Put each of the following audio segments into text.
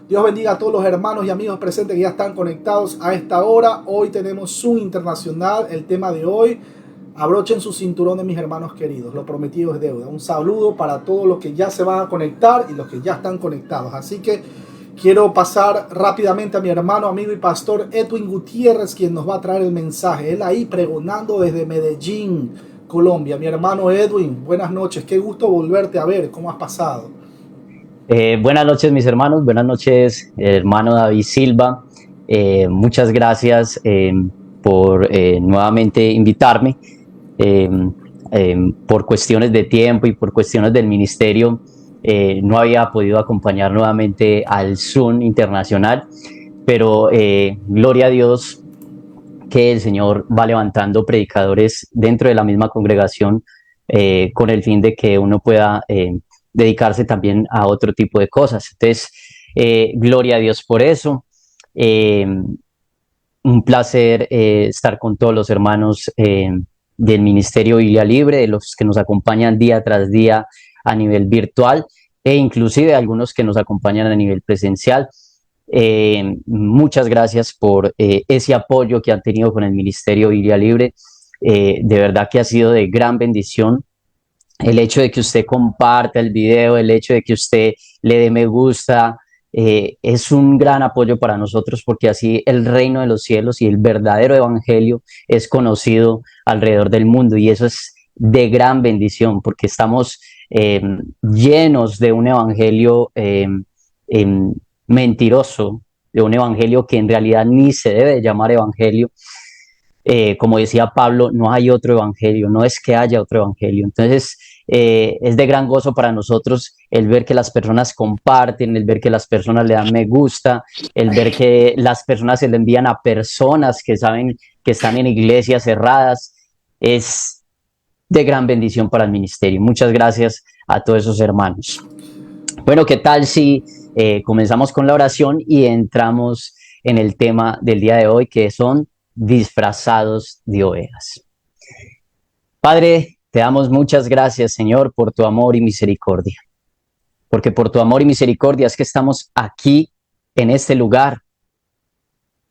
Dios bendiga a todos los hermanos y amigos presentes que ya están conectados a esta hora. Hoy tenemos Zoom Internacional. El tema de hoy, abrochen sus cinturones, mis hermanos queridos. Lo prometido es deuda. Un saludo para todos los que ya se van a conectar y los que ya están conectados. Así que quiero pasar rápidamente a mi hermano, amigo y pastor Edwin Gutiérrez, quien nos va a traer el mensaje. Él ahí pregonando desde Medellín, Colombia. Mi hermano Edwin, buenas noches. Qué gusto volverte a ver. ¿Cómo has pasado? Buenas noches, mis hermanos. Buenas noches, hermano David Silva. Muchas gracias por nuevamente invitarme. Eh, por cuestiones de tiempo y por cuestiones del ministerio, no había podido acompañar nuevamente al Zoom Internacional, pero gloria a Dios que el Señor va levantando predicadores dentro de la misma congregación con el fin de que uno pueda dedicarse también a otro tipo de cosas. Entonces, gloria a Dios por eso. Un placer estar con todos los hermanos del Ministerio Biblia Libre, de los que nos acompañan día tras día a nivel virtual e inclusive algunos que nos acompañan a nivel presencial. Muchas gracias por ese apoyo que han tenido con el Ministerio Biblia Libre. De verdad que ha sido de gran bendición el hecho de que usted comparta el video, el hecho de que usted le dé me gusta, es un gran apoyo para nosotros porque así el reino de los cielos y el verdadero evangelio es conocido alrededor del mundo, y eso es de gran bendición porque estamos llenos de un evangelio mentiroso, de un evangelio que en realidad ni se debe llamar evangelio. Como decía Pablo, no hay otro evangelio, no es que haya otro evangelio. Entonces, es de gran gozo para nosotros el ver que las personas comparten, el ver que las personas le dan me gusta, el ver que las personas se le envían a personas que saben que están en iglesias cerradas. Es de gran bendición para el ministerio. Muchas gracias a todos esos hermanos. Bueno, ¿qué tal si comenzamos con la oración y entramos en el tema del día de hoy, que son disfrazados de ovejas? Padre, te damos muchas gracias, Señor, por tu amor y misericordia, porque por tu amor y misericordia es que estamos aquí en este lugar.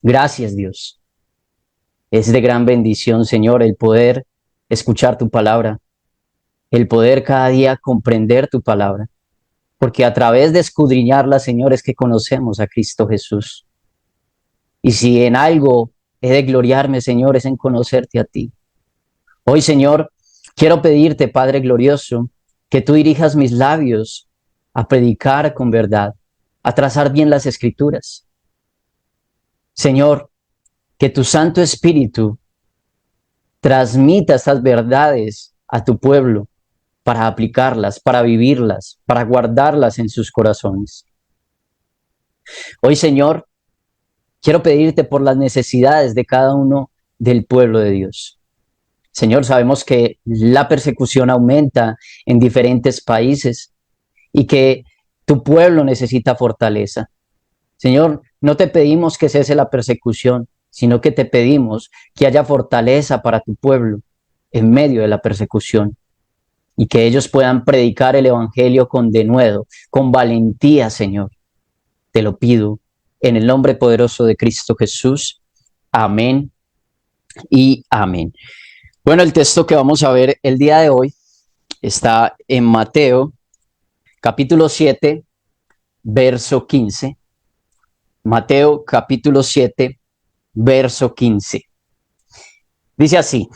Gracias, Dios. Es de gran bendición, Señor, el poder escuchar tu palabra, el poder cada día comprender tu palabra, porque a través de escudriñarla, Señor, es que conocemos a Cristo Jesús. Y si en algo he de gloriarme, Señor, es en conocerte a ti. Hoy, Señor, quiero pedirte, Padre glorioso, que tú dirijas mis labios a predicar con verdad, a trazar bien las escrituras. Señor, que tu Santo Espíritu transmita estas verdades a tu pueblo para aplicarlas, para vivirlas, para guardarlas en sus corazones. Hoy, Señor, quiero pedirte por las necesidades de cada uno del pueblo de Dios. Señor, sabemos que la persecución aumenta en diferentes países y que tu pueblo necesita fortaleza. Señor, no te pedimos que cese la persecución, sino que te pedimos que haya fortaleza para tu pueblo en medio de la persecución y que ellos puedan predicar el evangelio con denuedo, con valentía, Señor. Te lo pido en el nombre poderoso de Cristo Jesús. Amén y amén. Bueno, el texto que vamos a ver el día de hoy está en Mateo, capítulo 7, verso 15. Mateo, capítulo 7, verso 15. Dice así: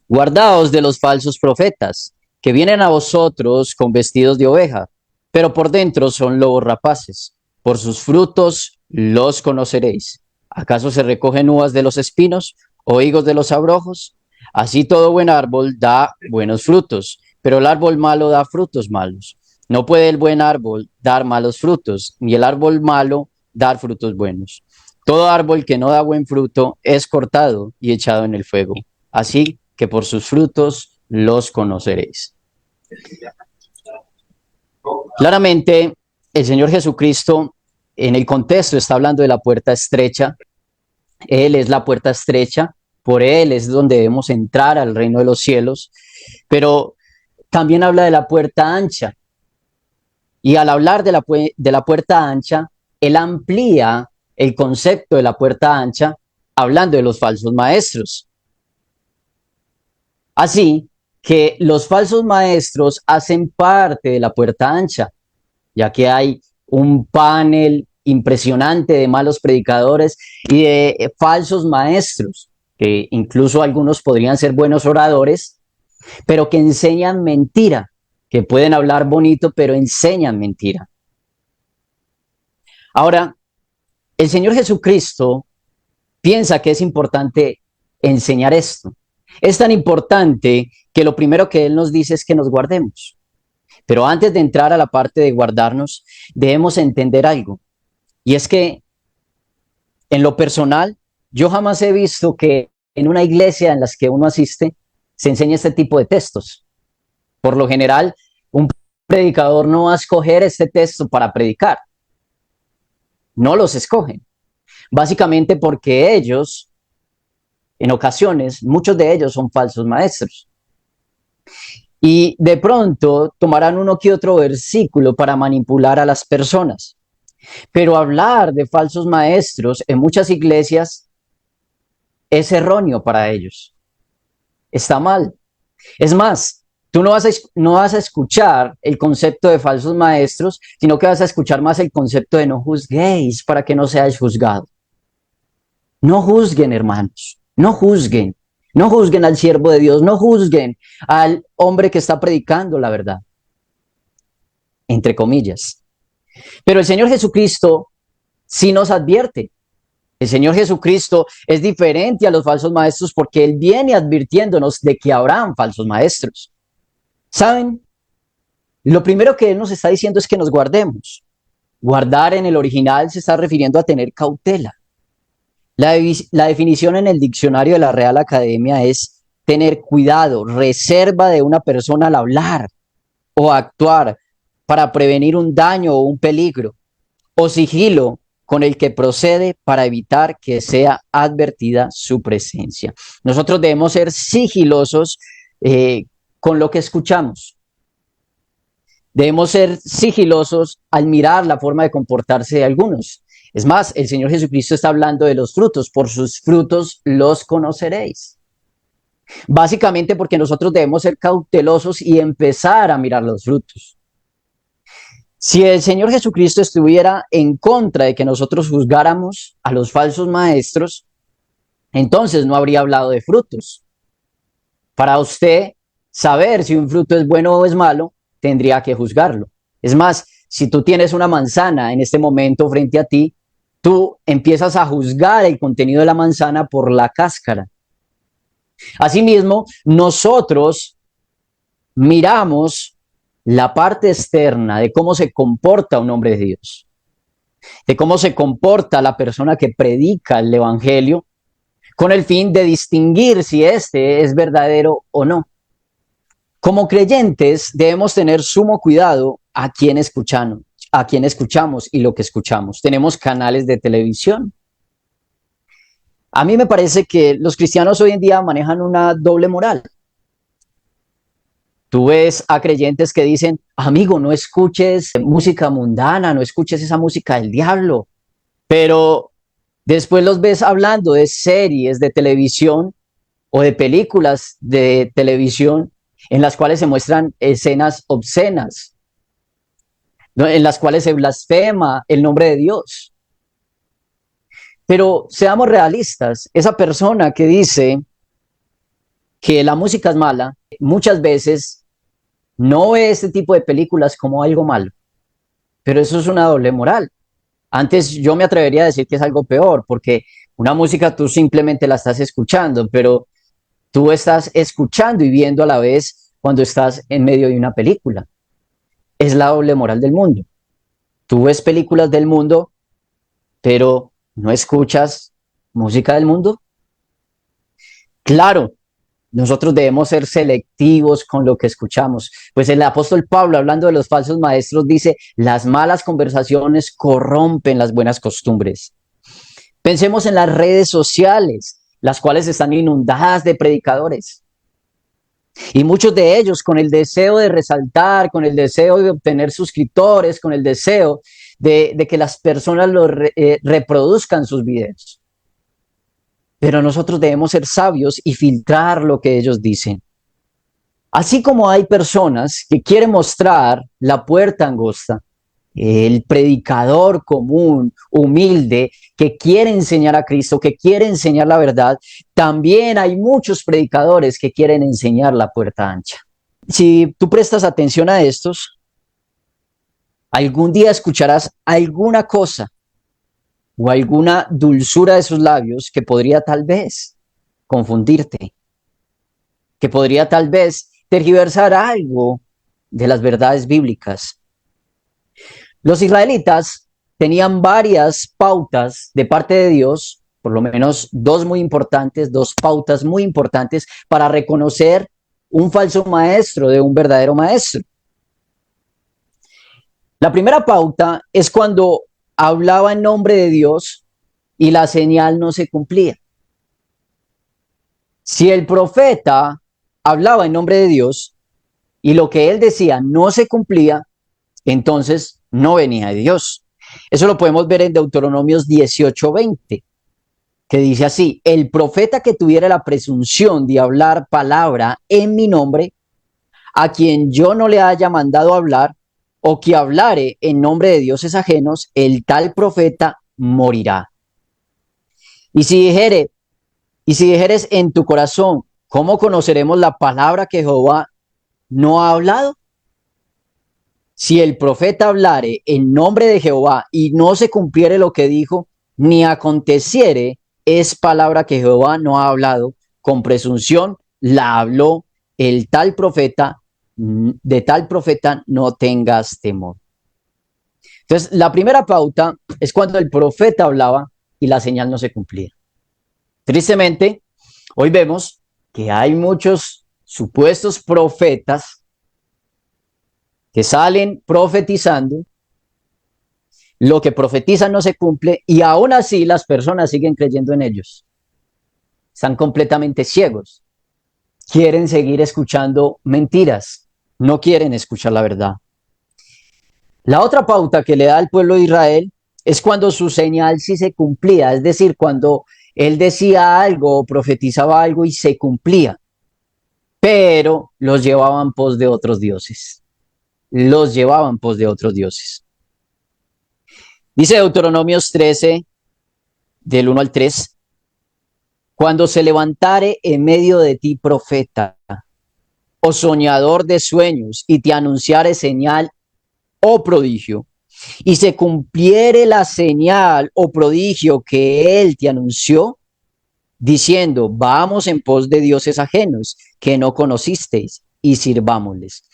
guardaos de los falsos profetas, que vienen a vosotros con vestidos de oveja, pero por dentro son lobos rapaces. Por sus frutos los conoceréis. ¿Acaso se recogen uvas de los espinos o higos de los abrojos? Así todo buen árbol da buenos frutos, pero el árbol malo da frutos malos. No puede el buen árbol dar malos frutos, ni el árbol malo dar frutos buenos. Todo árbol que no da buen fruto es cortado y echado en el fuego. Así que por sus frutos los conoceréis. Claramente, el Señor Jesucristo en el contexto está hablando de la puerta estrecha. Él es la puerta estrecha, por Él es donde debemos entrar al reino de los cielos, pero también habla de la puerta ancha. Y al hablar de la puerta ancha, él amplía el concepto de la puerta ancha hablando de los falsos maestros. Así que los falsos maestros hacen parte de la puerta ancha, ya que hay un panel impresionante de malos predicadores y de falsos maestros, que incluso algunos podrían ser buenos oradores, pero que enseñan mentira, que pueden hablar bonito, pero enseñan mentira. Ahora, el Señor Jesucristo piensa que es importante enseñar esto. Es tan importante que lo primero que Él nos dice es que nos guardemos. Pero antes de entrar a la parte de guardarnos, debemos entender algo. Y es que en lo personal, yo jamás he visto que en una iglesia en la que uno asiste se enseñe este tipo de textos. Por lo general, un predicador no va a escoger este texto para predicar. No los escogen. Básicamente porque ellos, en ocasiones, muchos de ellos son falsos maestros. Y de pronto tomarán uno que otro versículo para manipular a las personas. Pero hablar de falsos maestros en muchas iglesias es erróneo para ellos. Está mal. Es más, tú no vas a escuchar el concepto de falsos maestros, sino que vas a escuchar más el concepto de no juzguéis para que no seáis juzgados. No juzguen, hermanos, no juzguen. No juzguen al siervo de Dios, no juzguen al hombre que está predicando la verdad, entre comillas. Pero el Señor Jesucristo sí nos advierte. El Señor Jesucristo es diferente a los falsos maestros porque Él viene advirtiéndonos de que habrán falsos maestros. ¿Saben? Lo primero que Él nos está diciendo es que nos guardemos. Guardar en el original se está refiriendo a tener cautela. La definición en el diccionario de la Real Academia es tener cuidado, reserva de una persona al hablar o actuar para prevenir un daño o un peligro, o sigilo con el que procede para evitar que sea advertida su presencia. Nosotros debemos ser sigilosos con lo que escuchamos. Debemos ser sigilosos al mirar la forma de comportarse de algunos. Es más, el Señor Jesucristo está hablando de los frutos. Por sus frutos los conoceréis. Básicamente porque nosotros debemos ser cautelosos y empezar a mirar los frutos. Si el Señor Jesucristo estuviera en contra de que nosotros juzgáramos a los falsos maestros, entonces no habría hablado de frutos. Para usted saber si un fruto es bueno o es malo, tendría que juzgarlo. Es más, si tú tienes una manzana en este momento frente a ti, tú empiezas a juzgar el contenido de la manzana por la cáscara. Asimismo, nosotros miramos la parte externa de cómo se comporta un hombre de Dios, de cómo se comporta la persona que predica el evangelio, con el fin de distinguir si este es verdadero o no. Como creyentes debemos tener sumo cuidado a quién escuchamos y lo que escuchamos. Tenemos canales de televisión. A mí me parece que los cristianos hoy en día manejan una doble moral. Tú ves a creyentes que dicen, amigo, no escuches música mundana, no escuches esa música del diablo. Pero después los ves hablando de series de televisión o de películas de televisión en las cuales se muestran escenas obscenas, ¿no? En las cuales se blasfema el nombre de Dios. Pero seamos realistas, esa persona que dice que la música es mala, muchas veces no ve este tipo de películas como algo malo, pero eso es una doble moral. Antes yo me atrevería a decir que es algo peor, porque una música tú simplemente la estás escuchando, pero tú estás escuchando y viendo a la vez cuando estás en medio de una película. Es la doble moral del mundo. Tú ves películas del mundo, pero no escuchas música del mundo. Claro, nosotros debemos ser selectivos con lo que escuchamos. Pues el apóstol Pablo, hablando de los falsos maestros, dice, las malas conversaciones corrompen las buenas costumbres. Pensemos en las redes sociales, las cuales están inundadas de predicadores. Y muchos de ellos con el deseo de resaltar, con el deseo de obtener suscriptores, con el deseo de que las personas reproduzcan sus videos. Pero nosotros debemos ser sabios y filtrar lo que ellos dicen. Así como hay personas que quieren mostrar la puerta angosta, el predicador común, humilde, que quiere enseñar a Cristo, que quiere enseñar la verdad, también hay muchos predicadores que quieren enseñar la puerta ancha. Si tú prestas atención a estos, algún día escucharás alguna cosa o alguna dulzura de sus labios que podría tal vez confundirte, que podría tal vez tergiversar algo de las verdades bíblicas. Los israelitas tenían varias pautas de parte de Dios, por lo menos dos muy importantes, dos pautas muy importantes para reconocer un falso maestro de un verdadero maestro. La primera pauta es cuando hablaba en nombre de Dios y la señal no se cumplía. Si el profeta hablaba en nombre de Dios y lo que él decía no se cumplía, entonces no venía de Dios. Eso lo podemos ver en Deuteronomios 18:20, que dice así: el profeta que tuviera la presunción de hablar palabra en mi nombre, a quien yo no le haya mandado hablar, o que hablare en nombre de dioses ajenos, el tal profeta morirá. Y si dijeres en tu corazón, ¿cómo conoceremos la palabra que Jehová no ha hablado? Si el profeta hablare en nombre de Jehová y no se cumpliere lo que dijo, ni aconteciere, es palabra que Jehová no ha hablado, con presunción la habló el tal profeta, de tal profeta no tengas temor. Entonces, la primera pauta es cuando el profeta hablaba y la señal no se cumplía. Tristemente, hoy vemos que hay muchos supuestos profetas que salen profetizando, lo que profetizan no se cumple y aún así las personas siguen creyendo en ellos. Están completamente ciegos. Quieren seguir escuchando mentiras, no quieren escuchar la verdad. La otra pauta que le da al pueblo de Israel es cuando su señal sí se cumplía, es decir, cuando él decía algo o profetizaba algo y se cumplía, pero los llevaban pos de otros dioses. Los llevaban pos de otros dioses. Dice Deuteronomios 13, del 1 al 3, cuando se levantare en medio de ti profeta o soñador de sueños y te anunciare señal o prodigio, y se cumpliere la señal o prodigio que él te anunció, diciendo, vamos en pos de dioses ajenos que no conocisteis y sirvámosles.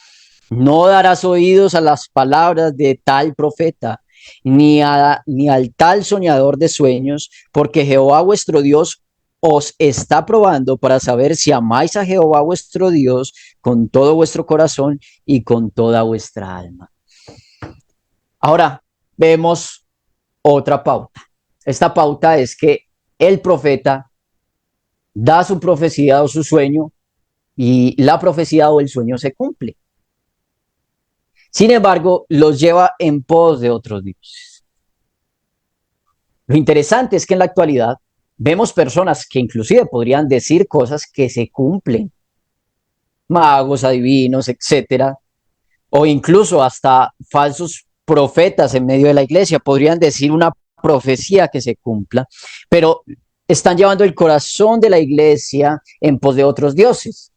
No darás oídos a las palabras de tal profeta, ni al tal soñador de sueños, porque Jehová vuestro Dios os está probando para saber si amáis a Jehová vuestro Dios con todo vuestro corazón y con toda vuestra alma. Ahora vemos otra pauta. Esta pauta es que el profeta da su profecía o su sueño y la profecía o el sueño se cumple. Sin embargo, los lleva en pos de otros dioses. Lo interesante es que en la actualidad vemos personas que inclusive podrían decir cosas que se cumplen. Magos, adivinos, etcétera. O incluso hasta falsos profetas en medio de la iglesia podrían decir una profecía que se cumpla, pero están llevando el corazón de la iglesia en pos de otros dioses.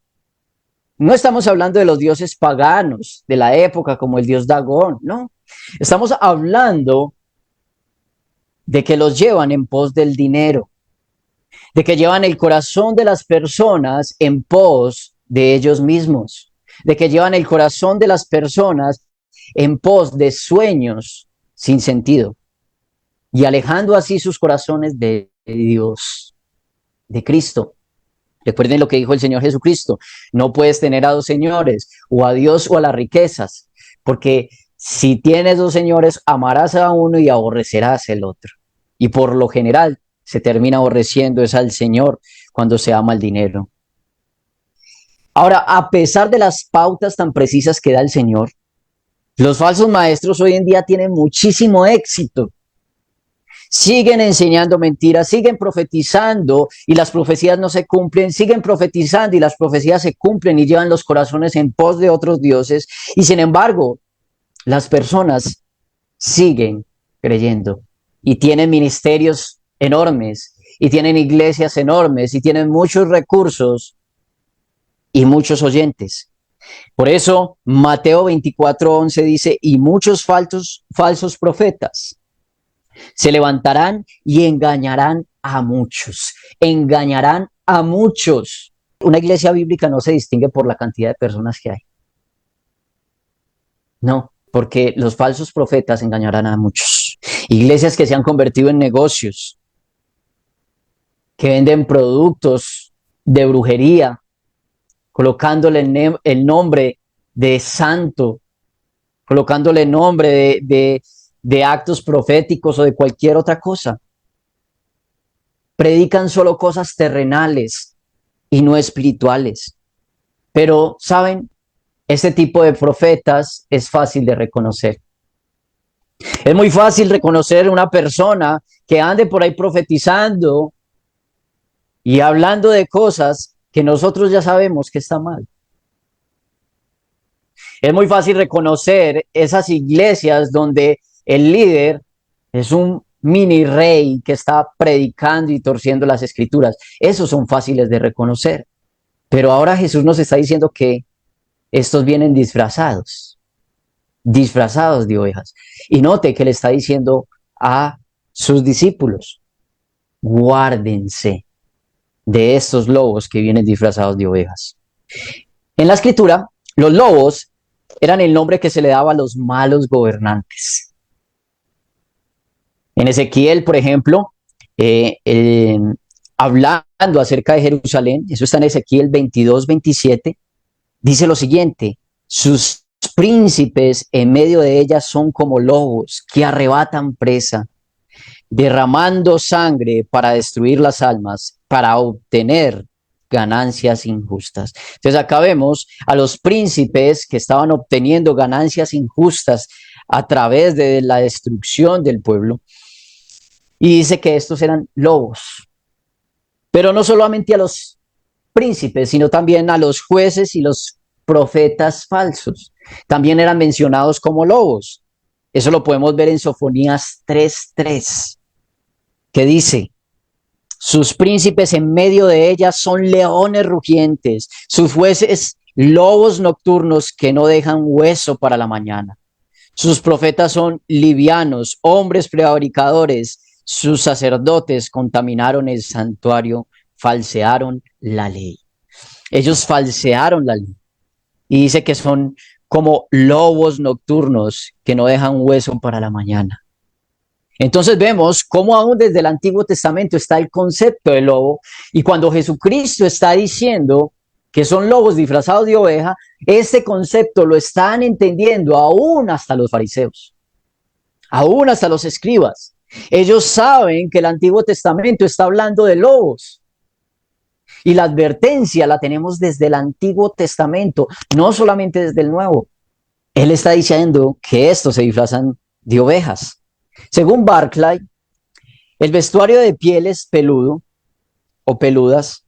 No estamos hablando de los dioses paganos de la época como el dios Dagón, no. Estamos hablando de que los llevan en pos del dinero, de que llevan el corazón de las personas en pos de ellos mismos, de que llevan el corazón de las personas en pos de sueños sin sentido y alejando así sus corazones de Dios, de Cristo. Recuerden lo que dijo el Señor Jesucristo: no puedes tener a dos señores, o a Dios o a las riquezas, porque si tienes dos señores, amarás a uno y aborrecerás el otro. Y por lo general se termina aborreciendo es al Señor cuando se ama el dinero. Ahora, a pesar de las pautas tan precisas que da el Señor, los falsos maestros hoy en día tienen muchísimo éxito. Siguen enseñando mentiras, siguen profetizando y las profecías no se cumplen, siguen profetizando y las profecías se cumplen y llevan los corazones en pos de otros dioses. Y sin embargo, las personas siguen creyendo y tienen ministerios enormes y tienen iglesias enormes y tienen muchos recursos y muchos oyentes. Por eso Mateo 24:11 dice, y muchos falsos profetas se levantarán y engañarán a muchos. Engañarán a muchos. Una iglesia bíblica no se distingue por la cantidad de personas que hay. No, porque los falsos profetas engañarán a muchos. Iglesias que se han convertido en negocios, que venden productos de brujería, colocándole el nombre de santo, colocándole el nombre de actos proféticos o de cualquier otra cosa. Predican solo cosas terrenales y no espirituales. Pero, ¿saben? Este tipo de profetas es fácil de reconocer. Es muy fácil reconocer una persona que ande por ahí profetizando y hablando de cosas que nosotros ya sabemos que está mal. Es muy fácil reconocer esas iglesias donde el líder es un mini rey que está predicando y torciendo las escrituras. Esos son fáciles de reconocer. Pero ahora Jesús nos está diciendo que estos vienen disfrazados de ovejas. Y note que le está diciendo a sus discípulos, guárdense de estos lobos que vienen disfrazados de ovejas. En la escritura, los lobos eran el nombre que se le daba a los malos gobernantes. En Ezequiel, por ejemplo, hablando acerca de Jerusalén, eso está en Ezequiel 22:27, dice lo siguiente, sus príncipes en medio de ella son como lobos que arrebatan presa, derramando sangre para destruir las almas, para obtener ganancias injustas. Entonces acá vemos a los príncipes que estaban obteniendo ganancias injustas a través de la destrucción del pueblo. Y dice que estos eran lobos. Pero no solamente a los príncipes, sino también a los jueces y los profetas falsos. También eran mencionados como lobos. Eso lo podemos ver en Sofonías 3:3, que dice, sus príncipes en medio de ellas son leones rugientes, sus jueces lobos nocturnos que no dejan hueso para la mañana. Sus profetas son livianos, hombres prevaricadores, sus sacerdotes contaminaron el santuario, falsearon la ley. Ellos falsearon la ley. Y dice que son como lobos nocturnos que no dejan hueso para la mañana. Entonces vemos cómo aún desde el Antiguo Testamento está el concepto de lobo, y cuando Jesucristo está diciendo que son lobos disfrazados de oveja, este concepto lo están entendiendo aún hasta los fariseos, aún hasta los escribas. Ellos saben que el Antiguo Testamento está hablando de lobos. Y la advertencia la tenemos desde el Antiguo Testamento, no solamente desde el Nuevo. Él está diciendo que estos se disfrazan de ovejas. Según Barclay, el vestuario de pieles peludo o peludas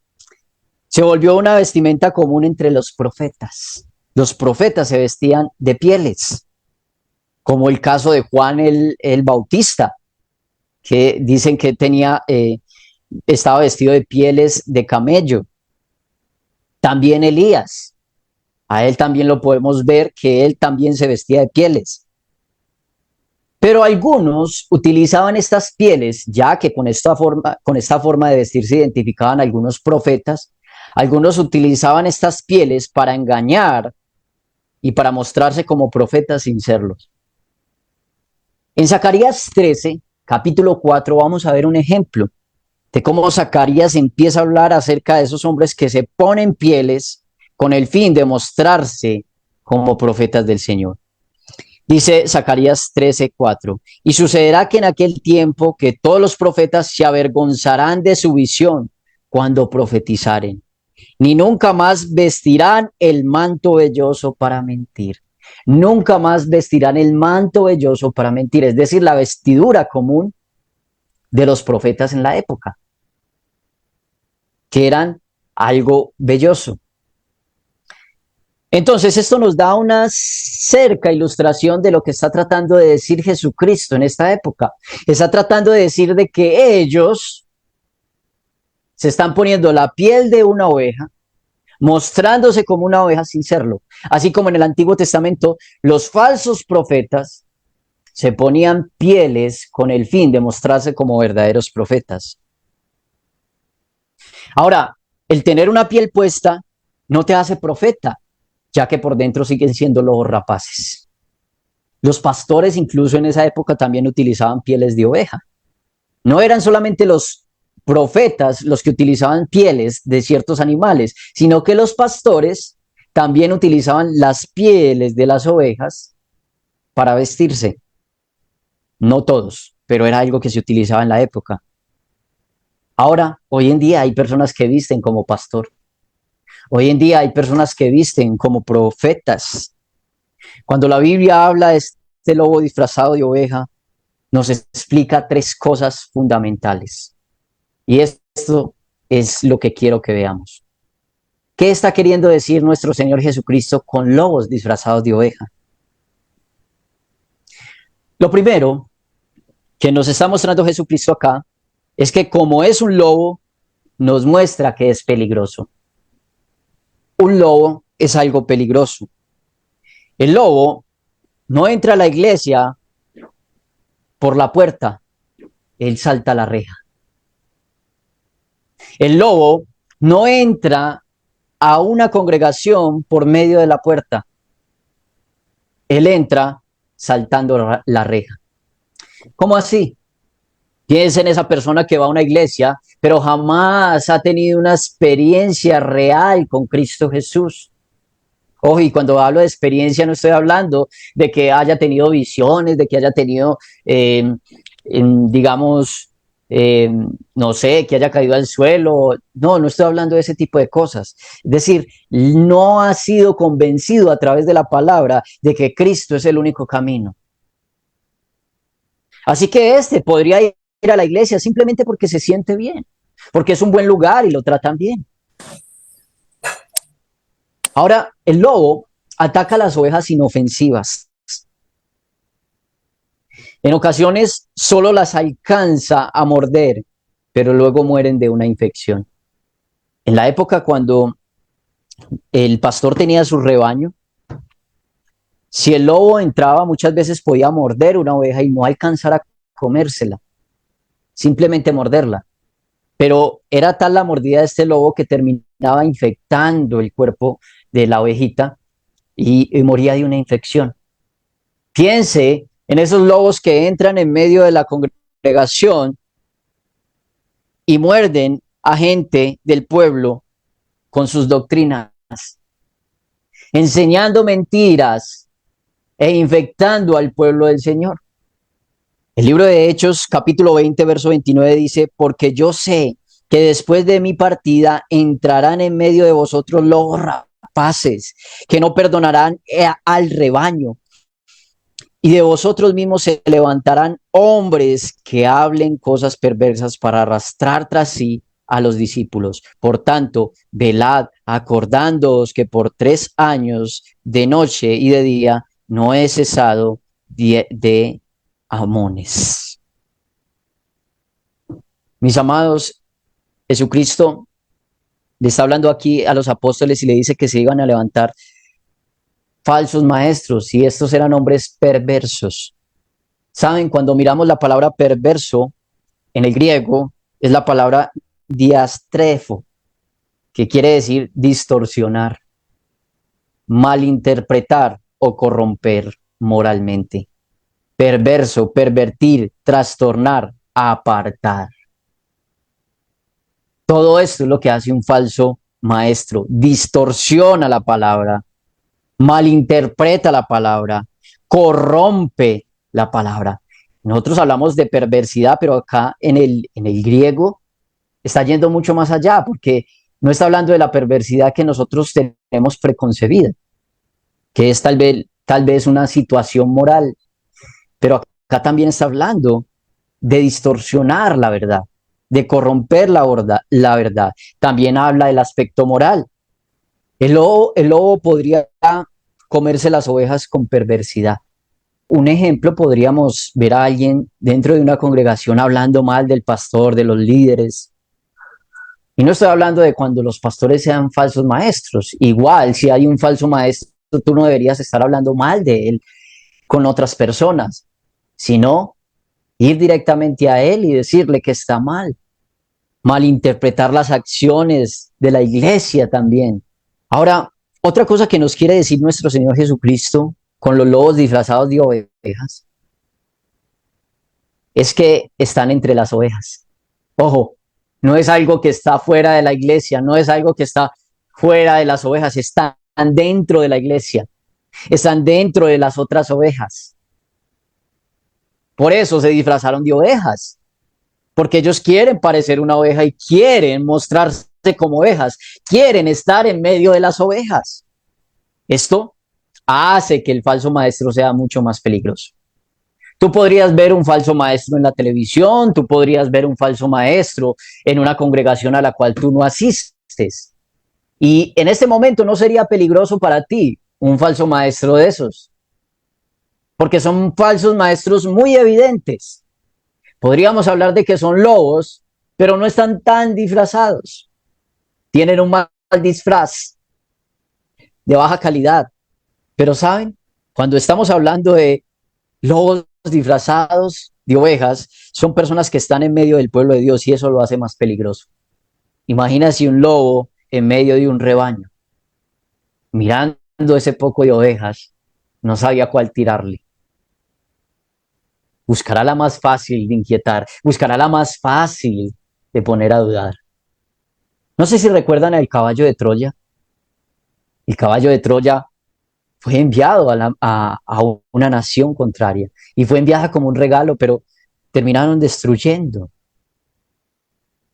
se volvió una vestimenta común entre los profetas. Los profetas se vestían de pieles, como el caso de Juan el Bautista, que dicen que estaba vestido de pieles de camello. También Elías, a él también lo podemos ver que él también se vestía de pieles. Pero algunos utilizaban estas pieles, ya que con esta forma de vestir se identificaban algunos profetas. Algunos utilizaban estas pieles para engañar y para mostrarse como profetas sin serlos. En Zacarías 13, capítulo 4, vamos a ver un ejemplo de cómo Zacarías empieza a hablar acerca de esos hombres que se ponen pieles con el fin de mostrarse como profetas del Señor. Dice Zacarías 13:4, y sucederá que en aquel tiempo que todos los profetas se avergonzarán de su visión cuando profetizaren, ni nunca más vestirán el manto velloso para mentir. Nunca más vestirán el manto velloso para mentir, es decir, la vestidura común de los profetas en la época, que eran algo velloso. Entonces, esto nos da una cerca ilustración de lo que está tratando de decir Jesucristo en esta época. Está tratando de decir de que ellos se están poniendo la piel de una oveja, mostrándose como una oveja sin serlo. Así como en el Antiguo Testamento, los falsos profetas se ponían pieles con el fin de mostrarse como verdaderos profetas. Ahora, el tener una piel puesta no te hace profeta, ya que por dentro siguen siendo lobos rapaces. Los pastores incluso en esa época también utilizaban pieles de oveja. No eran solamente los profetas los que utilizaban pieles de ciertos animales, sino que los pastores también utilizaban las pieles de las ovejas para vestirse. No todos, pero era algo que se utilizaba en la época. Ahora, hoy en día hay personas que visten como pastor. Hoy en día hay personas que visten como profetas. Cuando la Biblia habla de este lobo disfrazado de oveja, nos explica tres cosas fundamentales. Y esto es lo que quiero que veamos. ¿Qué está queriendo decir nuestro Señor Jesucristo con lobos disfrazados de oveja? Lo primero que nos está mostrando Jesucristo acá es que como es un lobo, nos muestra que es peligroso. Un lobo es algo peligroso. El lobo no entra a la iglesia por la puerta, él salta la reja. El lobo no entra a una congregación por medio de la puerta, él entra saltando la reja. ¿Cómo así? Piensa en esa persona que va a una iglesia, pero jamás ha tenido una experiencia real con Cristo Jesús. Ojo, y cuando hablo de experiencia no estoy hablando de que haya tenido visiones, de que haya tenido, digamos, no sé, que haya caído al suelo. No, no estoy hablando de ese tipo de cosas. Es decir, no ha sido convencido a través de la palabra de que Cristo es el único camino. Así que podría ir a la iglesia simplemente porque se siente bien, porque es un buen lugar y lo tratan bien. Ahora, el lobo ataca a las ovejas inofensivas. En ocasiones solo las alcanza a morder, pero luego mueren de una infección. En la época cuando el pastor tenía su rebaño, si el lobo entraba, muchas veces podía morder una oveja y no alcanzar a comérsela, simplemente morderla. Pero era tal la mordida de este lobo que terminaba infectando el cuerpo de la ovejita y moría de una infección. Piense en esos lobos que entran en medio de la congregación y muerden a gente del pueblo con sus doctrinas, enseñando mentiras e infectando al pueblo del Señor. El libro de Hechos, capítulo 20, verso 29 dice: porque yo sé que después de mi partida entrarán en medio de vosotros lobos rapaces, que no perdonarán al rebaño. Y de vosotros mismos se levantarán hombres que hablen cosas perversas para arrastrar tras sí a los discípulos. Por tanto, velad, acordándoos que por 3 años de noche y de día no he cesado de amones. Mis amados, Jesucristo le está hablando aquí a los apóstoles y le dice que se iban a levantar falsos maestros, y estos eran hombres perversos. Saben, cuando miramos la palabra perverso en el griego, es la palabra diastrefo, que quiere decir distorsionar, malinterpretar o corromper moralmente. Perverso, pervertir, trastornar, apartar. Todo esto es lo que hace un falso maestro. Distorsiona la palabra, malinterpreta la palabra, corrompe la palabra. Nosotros hablamos de perversidad, pero acá en el griego está yendo mucho más allá, porque No está hablando de la perversidad que nosotros tenemos preconcebida, que es tal vez una situación moral, pero acá también está hablando de distorsionar la verdad, de corromper la verdad. También habla del aspecto moral. El lobo podría comerse las ovejas con perversidad. Un ejemplo, podríamos ver a alguien dentro de una congregación hablando mal del pastor, de los líderes. Y no estoy hablando de cuando los pastores sean falsos maestros. Igual, si hay un falso maestro, tú no deberías estar hablando mal de él con otras personas, sino ir directamente a él y decirle que está mal. Malinterpretar las acciones de la iglesia también. Ahora, otra cosa que nos quiere decir nuestro Señor Jesucristo con los lobos disfrazados de ovejas es que están entre las ovejas. Ojo, no es algo que está fuera de la iglesia, no es algo que está fuera de las ovejas, están dentro de la iglesia, están dentro de las otras ovejas. Por eso se disfrazaron de ovejas, porque ellos quieren parecer una oveja y quieren mostrarse como ovejas, quieren estar en medio de las ovejas. Esto hace que el falso maestro sea mucho más peligroso. Tú podrías ver un falso maestro en la televisión, tú podrías ver un falso maestro en una congregación a la cual tú no asistes. Y en este momento no sería peligroso para ti un falso maestro de esos, porque son falsos maestros muy evidentes. Podríamos hablar de que son lobos, pero no están tan disfrazados. Tienen un mal disfraz de baja calidad. Pero ¿saben? Cuando estamos hablando de lobos disfrazados de ovejas, son personas que están en medio del pueblo de Dios y eso lo hace más peligroso. Imagínate un lobo en medio de un rebaño, mirando ese poco de ovejas, no sabía cuál tirarle. Buscará la más fácil de inquietar, buscará la más fácil de poner a dudar. No sé si recuerdan el caballo de Troya. El caballo de Troya fue enviado a una nación contraria y fue enviada como un regalo, pero terminaron destruyendo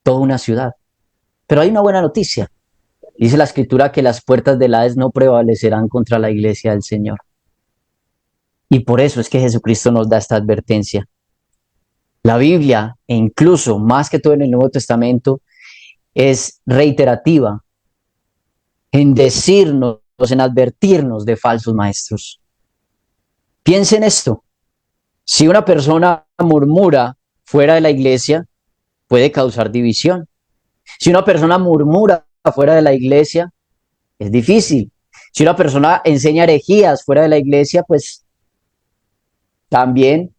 toda una ciudad. Pero hay una buena noticia. Dice la escritura que las puertas del Hades no prevalecerán contra la iglesia del Señor. Y por eso es que Jesucristo nos da esta advertencia. La Biblia, e incluso más que todo en el Nuevo Testamento, es reiterativa en decirnos, en advertirnos de falsos maestros. Piensen esto. Si una persona murmura fuera de la iglesia, puede causar división. Si una persona murmura fuera de la iglesia, es difícil. Si una persona enseña herejías fuera de la iglesia, pues también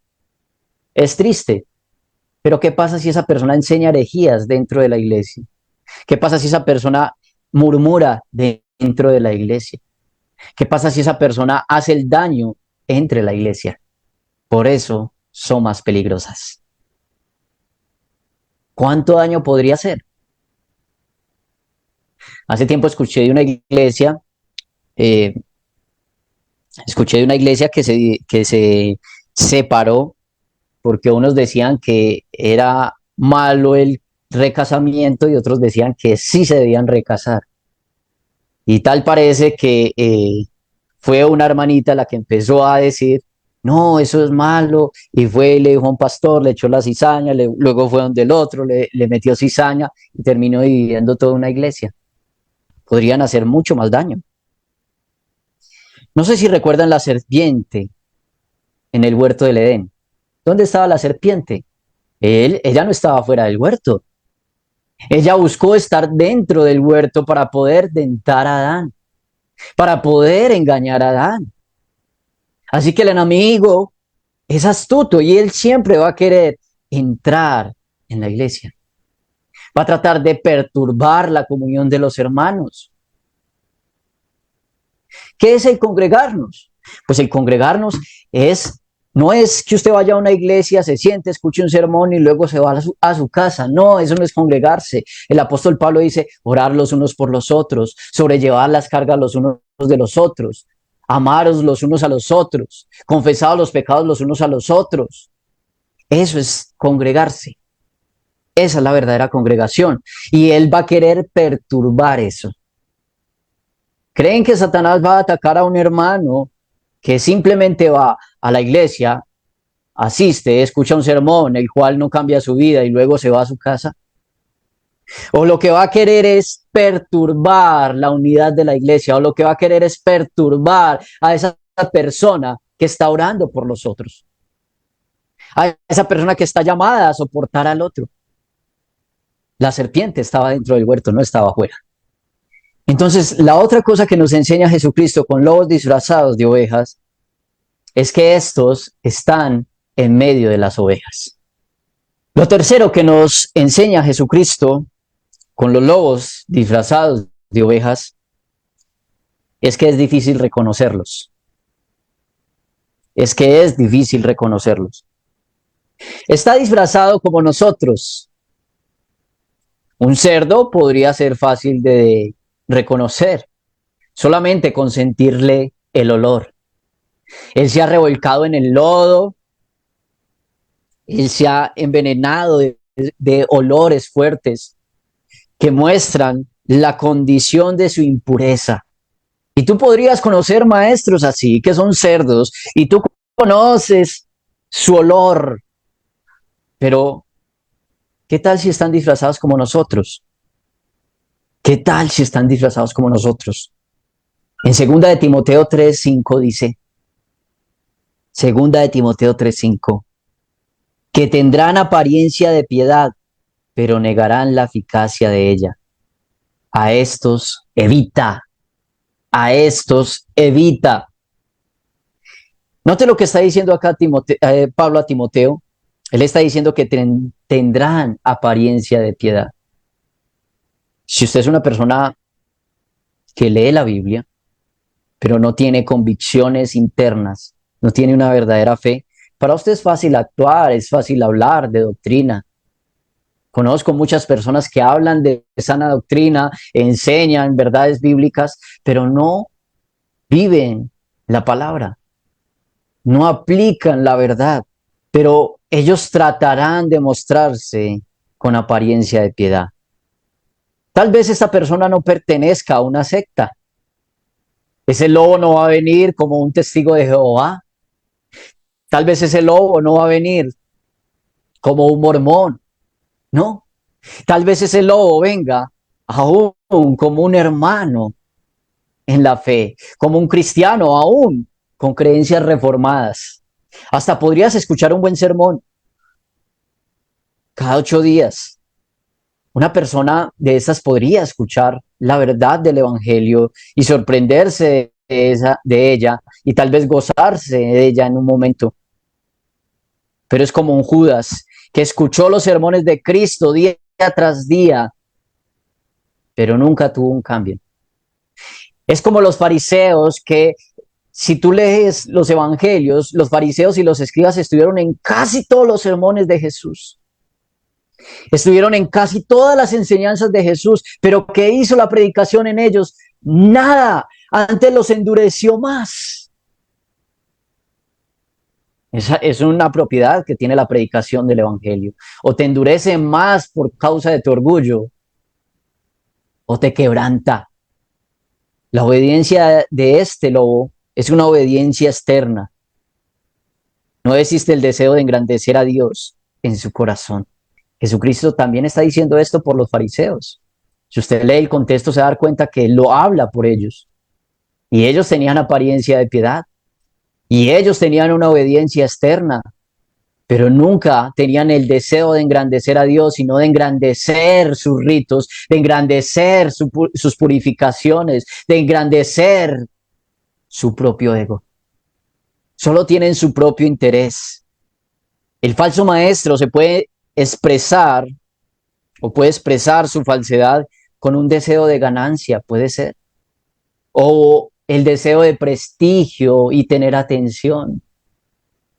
es triste. Pero ¿qué pasa si esa persona enseña herejías dentro de la iglesia? ¿Qué pasa si esa persona murmura dentro de la iglesia? ¿Qué pasa si esa persona hace el daño entre la iglesia? Por eso son más peligrosas. ¿Cuánto daño podría hacer? Hace tiempo escuché de una iglesia, eh, que se separó porque unos decían que era malo el recasamiento y otros decían que sí se debían recasar. Y tal parece que fue una hermanita la que empezó a decir, no, eso es malo, y fue y le dijo a un pastor, le echó la cizaña, luego fue donde el otro, le metió cizaña y terminó dividiendo toda una iglesia. Podrían hacer mucho más daño. No sé si recuerdan la serpiente en el huerto del Edén. ¿Dónde estaba la serpiente? Ella no estaba fuera del huerto. Ella buscó estar dentro del huerto para poder tentar a Adán, para poder engañar a Adán. Así que el enemigo es astuto y él siempre va a querer entrar en la iglesia. Va a tratar de perturbar la comunión de los hermanos. ¿Qué es el congregarnos? Pues el congregarnos no es que usted vaya a una iglesia, se siente, escuche un sermón y luego se va a su casa. No, eso no es congregarse. El apóstol Pablo dice, orar los unos por los otros, sobrellevar las cargas los unos de los otros, amaros los unos a los otros, confesados los pecados los unos a los otros. Eso es congregarse. Esa es la verdadera congregación. Y él va a querer perturbar eso. ¿Creen que Satanás va a atacar a un hermano que simplemente va a la iglesia, asiste, escucha un sermón, el cual no cambia su vida y luego se va a su casa? O lo que va a querer es perturbar la unidad de la iglesia, o lo que va a querer es perturbar a esa persona que está orando por los otros, a esa persona que está llamada a soportar al otro. La serpiente estaba dentro del huerto, no estaba afuera. Entonces, la otra cosa que nos enseña Jesucristo con lobos disfrazados de ovejas es que estos están en medio de las ovejas. Lo tercero que nos enseña Jesucristo con los lobos disfrazados de ovejas es que es difícil reconocerlos. Es que es difícil reconocerlos. Está disfrazado como nosotros. Un cerdo podría ser fácil de reconocer, solamente con sentirle el olor. Él se ha revolcado en el lodo, él se ha envenenado de olores fuertes que muestran la condición de su impureza. Y tú podrías conocer maestros así, que son cerdos, y tú conoces su olor, pero ¿qué tal si están disfrazados como nosotros? ¿Qué tal si están disfrazados como nosotros? En 2 de Timoteo 3:5 dice, 2 de Timoteo 3:5, que tendrán apariencia de piedad, pero negarán la eficacia de ella. A estos evita, a estos evita. Note lo que está diciendo acá Pablo a Timoteo. Él está diciendo que tendrán apariencia de piedad. Si usted es una persona que lee la Biblia, pero no tiene convicciones internas, no tiene una verdadera fe, para usted es fácil actuar, es fácil hablar de doctrina. Conozco muchas personas que hablan de sana doctrina, enseñan verdades bíblicas, pero no viven la palabra, no aplican la verdad, pero ellos tratarán de mostrarse con apariencia de piedad. Tal vez esa persona no pertenezca a una secta. Ese lobo no va a venir como un testigo de Jehová. Tal vez ese lobo no va a venir como un mormón. No. Tal vez ese lobo venga aún como un hermano en la fe, como un cristiano aún con creencias reformadas. Hasta podrías escuchar un buen sermón cada 8 días. Una persona de esas podría escuchar la verdad del evangelio y sorprenderse de ella y tal vez gozarse de ella en un momento. Pero es como un Judas que escuchó los sermones de Cristo día tras día, pero nunca tuvo un cambio. Es como los fariseos que, si tú lees los evangelios, los fariseos y los escribas estuvieron en casi todos los sermones de Jesús. Estuvieron en casi todas las enseñanzas de Jesús, pero ¿qué hizo la predicación en ellos? Nada, antes los endureció más. Esa es una propiedad que tiene la predicación del evangelio. O te endurece más por causa de tu orgullo, o te quebranta. La obediencia de este lobo es una obediencia externa. No existe el deseo de engrandecer a Dios en su corazón. Jesucristo también está diciendo esto por los fariseos. Si usted lee el contexto se va a dar cuenta que lo habla por ellos. Y ellos tenían apariencia de piedad. Y ellos tenían una obediencia externa. Pero nunca tenían el deseo de engrandecer a Dios, sino de engrandecer sus ritos, de engrandecer sus purificaciones, de engrandecer su propio ego. Solo tienen su propio interés. El falso maestro se puede expresar o puede expresar su falsedad con un deseo de ganancia, puede ser, o el deseo de prestigio y tener atención,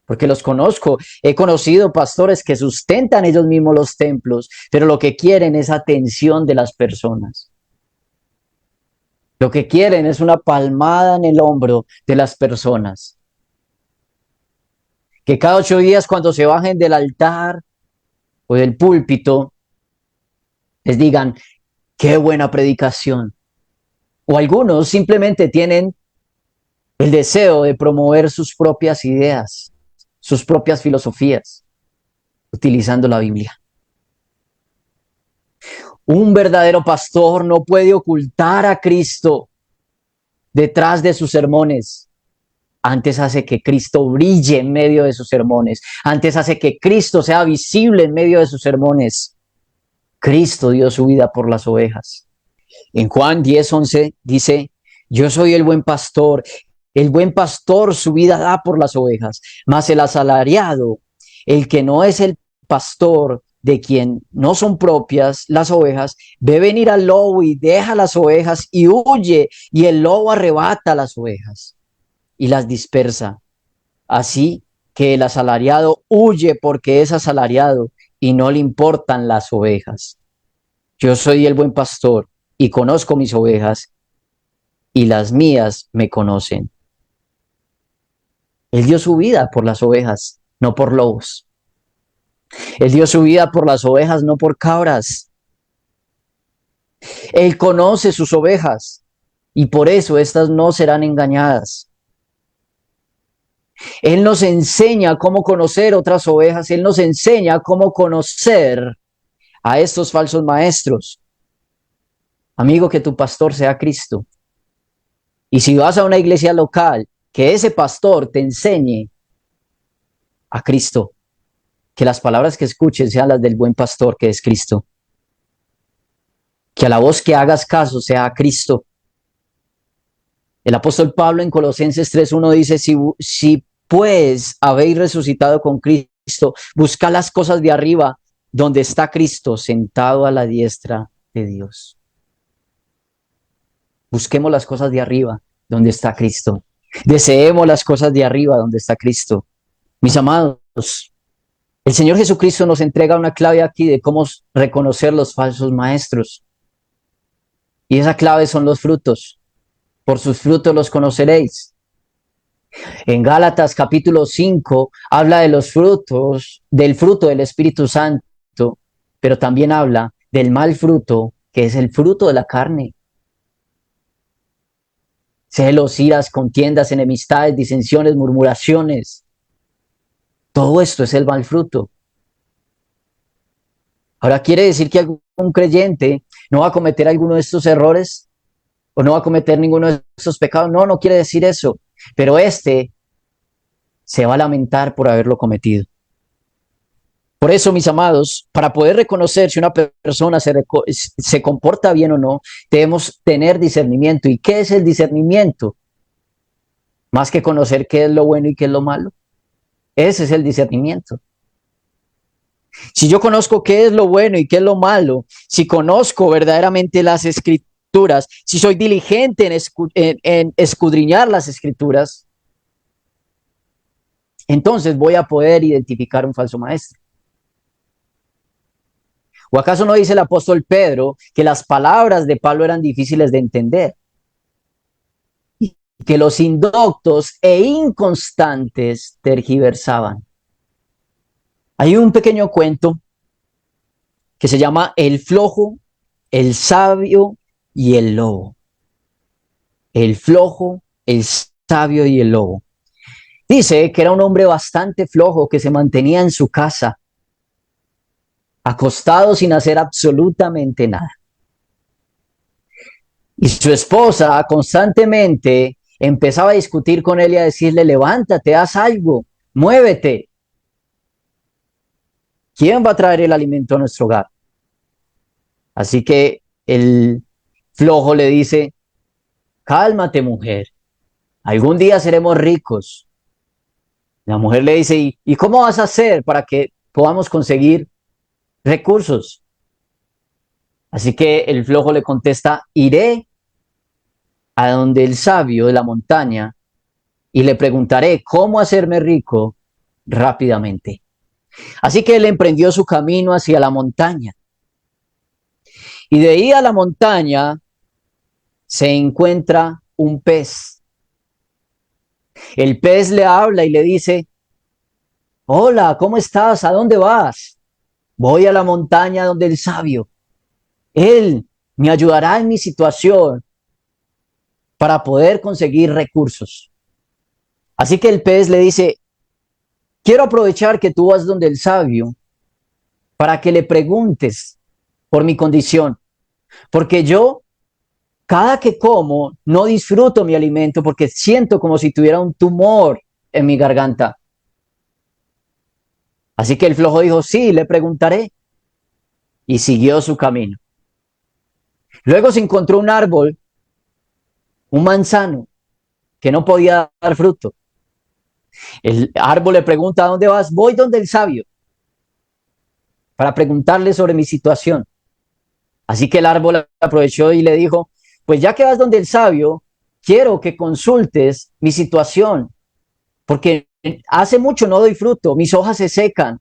porque los conozco, he conocido pastores que sustentan ellos mismos los templos, pero lo que quieren es atención de las personas. Lo que quieren es una palmada en el hombro de las personas. Que cada 8 días cuando se bajen del altar o del púlpito, les digan, qué buena predicación. O algunos simplemente tienen el deseo de promover sus propias ideas, sus propias filosofías, utilizando la Biblia. Un verdadero pastor no puede ocultar a Cristo detrás de sus sermones. Antes hace que Cristo brille en medio de sus sermones. Antes hace que Cristo sea visible en medio de sus sermones. Cristo dio su vida por las ovejas. En Juan 10:11 dice, yo soy el buen pastor. El buen pastor su vida da por las ovejas. Mas el asalariado, el que no es el pastor, de quien no son propias las ovejas, ve venir al lobo y deja las ovejas y huye, y el lobo arrebata las ovejas y las dispersa. Así que el asalariado huye porque es asalariado y no le importan las ovejas. Yo soy el buen pastor y conozco mis ovejas y las mías me conocen. Él dio su vida por las ovejas, no por lobos. Él dio su vida por las ovejas, no por cabras. Él conoce sus ovejas y por eso estas no serán engañadas. Él nos enseña cómo conocer otras ovejas. Él nos enseña cómo conocer a estos falsos maestros. Amigo, que tu pastor sea Cristo. Y si vas a una iglesia local, que ese pastor te enseñe a Cristo. Que las palabras que escuches sean las del buen pastor, que es Cristo. Que a la voz que hagas caso sea a Cristo. El apóstol Pablo en Colosenses 3:1 dice, si pues habéis resucitado con Cristo, buscad las cosas de arriba, donde está Cristo sentado a la diestra de Dios. Busquemos las cosas de arriba, donde está Cristo. Deseemos las cosas de arriba, donde está Cristo. Mis amados, el Señor Jesucristo nos entrega una clave aquí de cómo reconocer los falsos maestros. Y esa clave son los frutos. Por sus frutos los conoceréis. En Gálatas capítulo 5 habla de los frutos, del fruto del Espíritu Santo, pero también habla del mal fruto, que es el fruto de la carne. Celos, iras, contiendas, enemistades, disensiones, murmuraciones. Todo esto es el mal fruto. Ahora, ¿quiere decir que algún creyente no va a cometer alguno de estos errores? ¿O no va a cometer ninguno de estos pecados? No, no quiere decir eso. Pero se va a lamentar por haberlo cometido. Por eso, mis amados, para poder reconocer si una persona se comporta bien o no, debemos tener discernimiento. ¿Y qué es el discernimiento? Más que conocer qué es lo bueno y qué es lo malo. Ese es el discernimiento. Si yo conozco qué es lo bueno y qué es lo malo, si conozco verdaderamente las Escrituras, si soy diligente en escudriñar las Escrituras, entonces voy a poder identificar un falso maestro. ¿O acaso no dice el apóstol Pedro que las palabras de Pablo eran difíciles de entender? Y que los indoctos e inconstantes tergiversaban. Hay un pequeño cuento que se llama El flojo, el sabio y el lobo. El flojo, el sabio y el lobo. Dice que era un hombre bastante flojo que se mantenía en su casa, acostado sin hacer absolutamente nada. Y su esposa constantemente empezaba a discutir con él y a decirle, levántate, haz algo, muévete. ¿Quién va a traer el alimento a nuestro hogar? Así que el flojo le dice, cálmate, mujer, algún día seremos ricos. La mujer le dice, ¿y cómo vas a hacer para que podamos conseguir recursos? Así que el flojo le contesta, iré a donde el sabio de la montaña y le preguntaré cómo hacerme rico rápidamente. Así que él emprendió su camino hacia la montaña. Y de ahí a la montaña se encuentra un pez. El pez le habla y le dice, hola, ¿cómo estás? ¿A dónde vas? Voy a la montaña donde el sabio. Él me ayudará en mi situación para poder conseguir recursos. Así que el pez le dice, quiero aprovechar que tú vas donde el sabio para que le preguntes por mi condición, porque yo cada que como no disfruto mi alimento porque siento como si tuviera un tumor en mi garganta. Así que el flojo dijo, sí, le preguntaré, y siguió su camino. Luego se encontró un árbol, un manzano, que no podía dar fruto. El árbol le pregunta, ¿a dónde vas? Voy donde el sabio, para preguntarle sobre mi situación. Así que el árbol aprovechó y le dijo, pues ya que vas donde el sabio, quiero que consultes mi situación, porque hace mucho no doy fruto, mis hojas se secan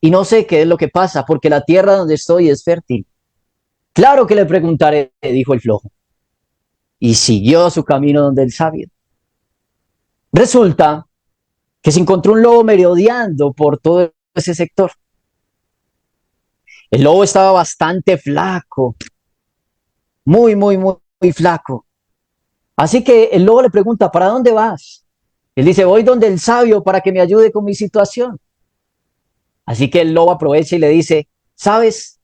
y no sé qué es lo que pasa, porque la tierra donde estoy es fértil. Claro que le preguntaré, dijo el flojo, y siguió su camino donde el sabio. Resulta que se encontró un lobo merodeando por todo ese sector. El lobo estaba bastante flaco, muy flaco. Así que el lobo le pregunta, ¿para dónde vas? Él dice, voy donde el sabio para que me ayude con mi situación. Así que el lobo aprovecha y le dice, ¿sabes?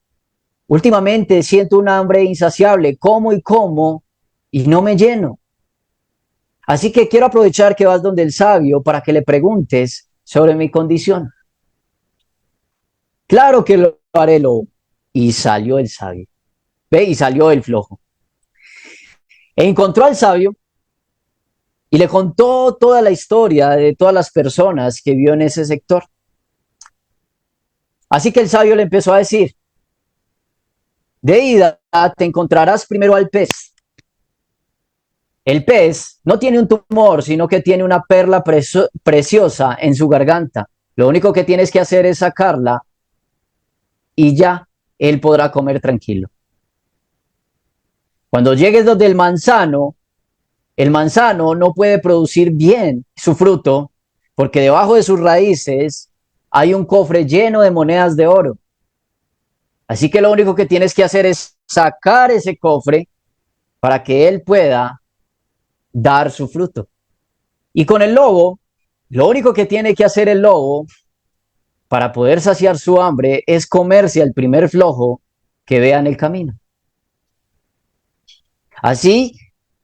Últimamente siento un hambre insaciable, como y como y no me lleno. Así que quiero aprovechar que vas donde el sabio para que le preguntes sobre mi condición. Claro que lo haré, lobo. Y salió el sabio. Ve, y salió el flojo. E encontró al sabio y le contó toda la historia de todas las personas que vio en ese sector. Así que el sabio le empezó a decir, de ida te encontrarás primero al pez. El pez no tiene un tumor, sino que tiene una perla preciosa en su garganta. Lo único que tienes que hacer es sacarla y ya él podrá comer tranquilo. Cuando llegues donde el manzano no puede producir bien su fruto porque debajo de sus raíces hay un cofre lleno de monedas de oro. Así que lo único que tienes que hacer es sacar ese cofre para que él pueda dar su fruto. Y con el lobo, lo único que tiene que hacer el lobo para poder saciar su hambre es comerse al primer flojo que vea en el camino. Así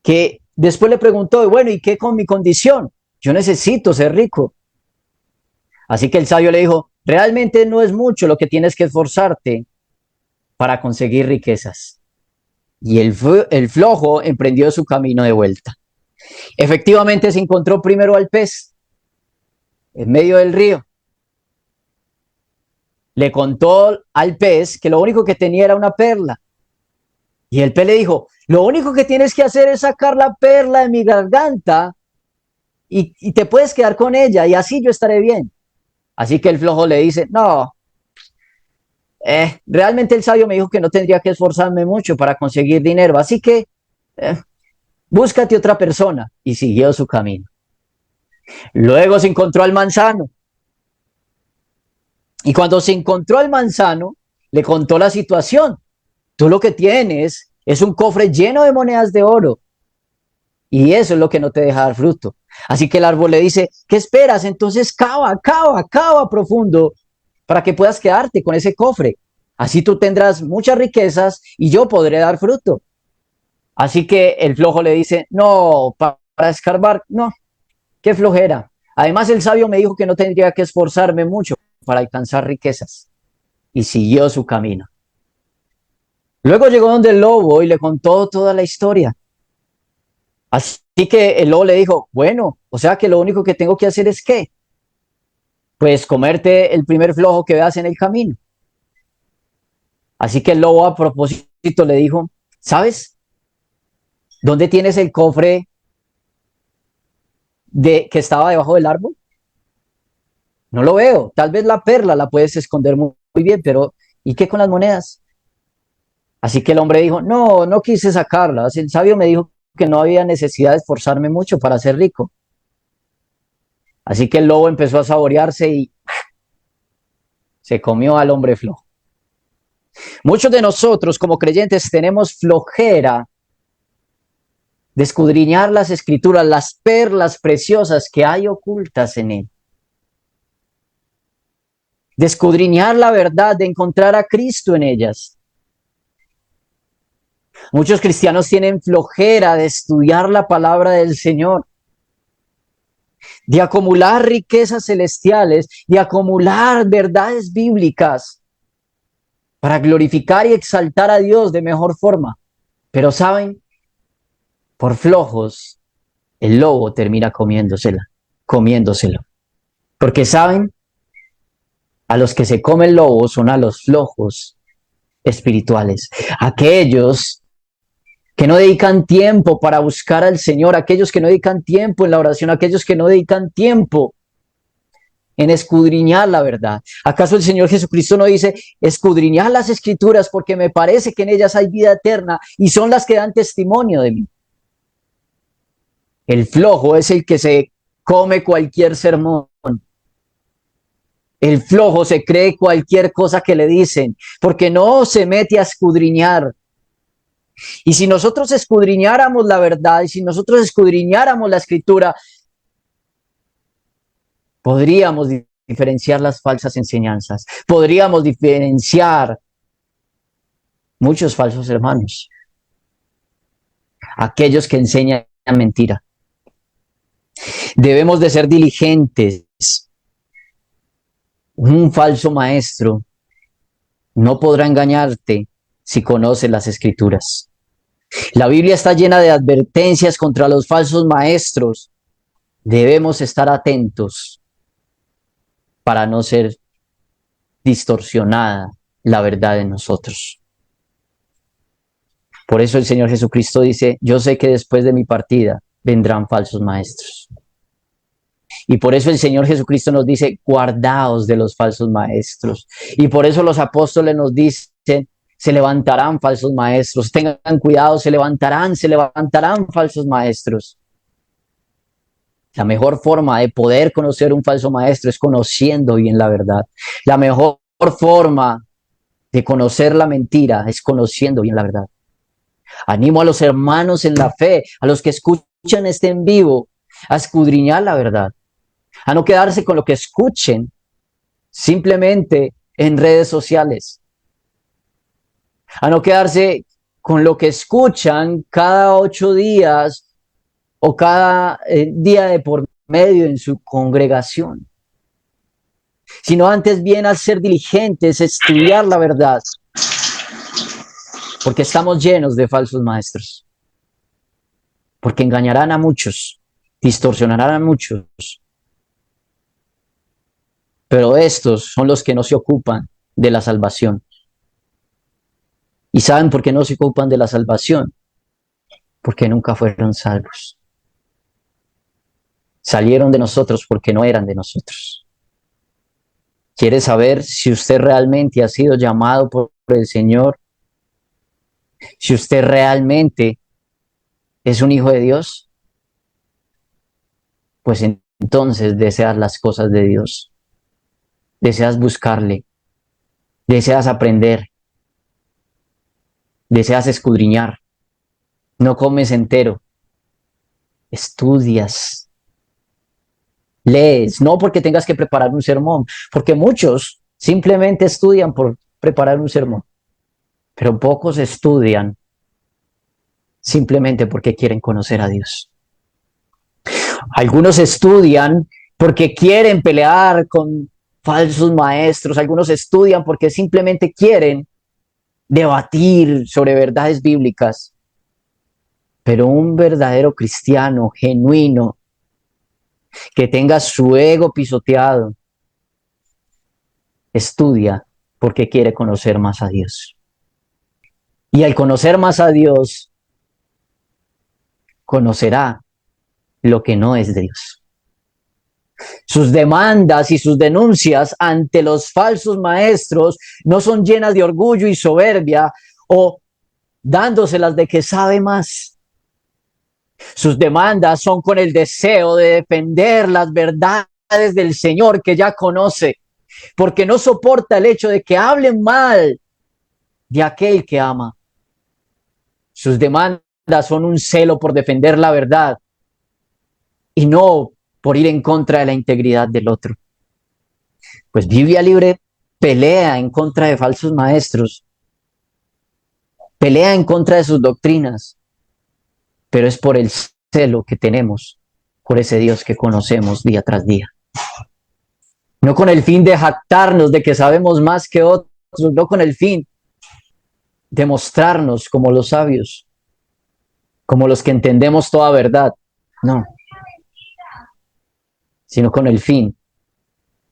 que después le preguntó, bueno, ¿y qué con mi condición? Yo necesito ser rico. Así que el sabio le dijo, realmente no es mucho lo que tienes que esforzarte para conseguir riquezas. Y el flojo emprendió su camino de vuelta. Efectivamente se encontró primero al pez en medio del río. Le contó al pez que lo único que tenía era una perla. Y el pez le dijo, lo único que tienes que hacer es sacar la perla de mi garganta y te puedes quedar con ella y así yo estaré bien. Así que el flojo le dice, no, realmente el sabio me dijo que no tendría que esforzarme mucho para conseguir dinero, así que búscate otra persona. Y siguió su camino. Luego se encontró al manzano. Y cuando se encontró al manzano, le contó la situación. Tú lo que tienes es un cofre lleno de monedas de oro. Y eso es lo que no te deja dar fruto. Así que el árbol le dice, ¿qué esperas? Entonces cava profundo para que puedas quedarte con ese cofre. Así tú tendrás muchas riquezas y yo podré dar fruto. Así que el flojo le dice, no, para escarbar, no, qué flojera. Además el sabio me dijo que no tendría que esforzarme mucho para alcanzar riquezas. Y siguió su camino. Luego llegó donde el lobo y le contó toda la historia. Así que el lobo le dijo, bueno, o sea que lo único que tengo que hacer es ¿qué? Pues comerte el primer flojo que veas en el camino. Así que el lobo a propósito le dijo, ¿sabes? ¿Dónde tienes el cofre que estaba debajo del árbol? No lo veo. Tal vez la perla la puedes esconder muy bien, pero ¿y qué con las monedas? Así que el hombre dijo, no, no quise sacarlas. El sabio me dijo que no había necesidad de esforzarme mucho para ser rico. Así que el lobo empezó a saborearse y se comió al hombre flojo. Muchos de nosotros como creyentes tenemos flojera de escudriñar las escrituras, las perlas preciosas que hay ocultas en él. De escudriñar la verdad, de encontrar a Cristo en ellas. Muchos cristianos tienen flojera de estudiar la palabra del Señor, de acumular riquezas celestiales, de acumular verdades bíblicas para glorificar y exaltar a Dios de mejor forma. Pero ¿saben? Por flojos, el lobo termina comiéndoselo. Porque ¿saben? A los que se come el lobo son a los flojos espirituales, aquellos que no dedican tiempo para buscar al Señor, aquellos que no dedican tiempo en la oración, aquellos que no dedican tiempo en escudriñar la verdad. ¿Acaso el Señor Jesucristo no dice, escudriñar las escrituras porque me parece que en ellas hay vida eterna y son las que dan testimonio de mí? El flojo es el que se come cualquier sermón. El flojo se cree cualquier cosa que le dicen, porque no se mete a escudriñar. Y si nosotros escudriñáramos la verdad, y si nosotros escudriñáramos la escritura, podríamos diferenciar las falsas enseñanzas, podríamos diferenciar muchos falsos hermanos, aquellos que enseñan mentira. Debemos de ser diligentes. Un falso maestro no podrá engañarte si conoce las escrituras. La Biblia está llena de advertencias contra los falsos maestros. Debemos estar atentos para no ser distorsionada la verdad en nosotros. Por eso el Señor Jesucristo dice, yo sé que después de mi partida vendrán falsos maestros. Y por eso el Señor Jesucristo nos dice, guardaos de los falsos maestros. Y por eso los apóstoles nos dicen, se levantarán falsos maestros, tengan cuidado, se levantarán falsos maestros. La mejor forma de poder conocer un falso maestro es conociendo bien la verdad. La mejor forma de conocer la mentira es conociendo bien la verdad. Animo a los hermanos en la fe, a los que escuchan este en vivo, a escudriñar la verdad, a no quedarse con lo que escuchen simplemente en redes sociales, a no quedarse con lo que escuchan cada 8 días o cada día de por medio en su congregación, sino antes bien al ser diligentes, estudiar la verdad, porque estamos llenos de falsos maestros, porque engañarán a muchos, distorsionarán a muchos, pero estos son los que no se ocupan de la salvación. ¿Y saben por qué no se ocupan de la salvación? Porque nunca fueron salvos. Salieron de nosotros porque no eran de nosotros. ¿Quiere saber si usted realmente ha sido llamado por el Señor? Si usted realmente es un hijo de Dios, pues entonces deseas las cosas de Dios. Deseas buscarle, deseas aprender, deseas escudriñar. No comes entero, estudias, lees, no porque tengas que preparar un sermón, porque muchos simplemente estudian por preparar un sermón, pero pocos estudian simplemente porque quieren conocer a Dios. Algunos estudian porque quieren pelear con falsos maestros, algunos estudian porque simplemente quieren debatir sobre verdades bíblicas, pero un verdadero cristiano genuino que tenga su ego pisoteado estudia porque quiere conocer más a Dios, y al conocer más a Dios conocerá lo que no es de Dios. Sus demandas y sus denuncias ante los falsos maestros no son llenas de orgullo y soberbia o dándoselas de que sabe más. Sus demandas son con el deseo de defender las verdades del Señor que ya conoce, porque no soporta el hecho de que hablen mal de aquel que ama. Sus demandas son un celo por defender la verdad y no por ir en contra de la integridad del otro. Pues Biblia Libre pelea en contra de falsos maestros, pelea en contra de sus doctrinas, pero es por el celo que tenemos por ese Dios que conocemos día tras día. No con el fin de jactarnos de que sabemos más que otros, no con el fin de mostrarnos como los sabios, como los que entendemos toda verdad, no, sino con el fin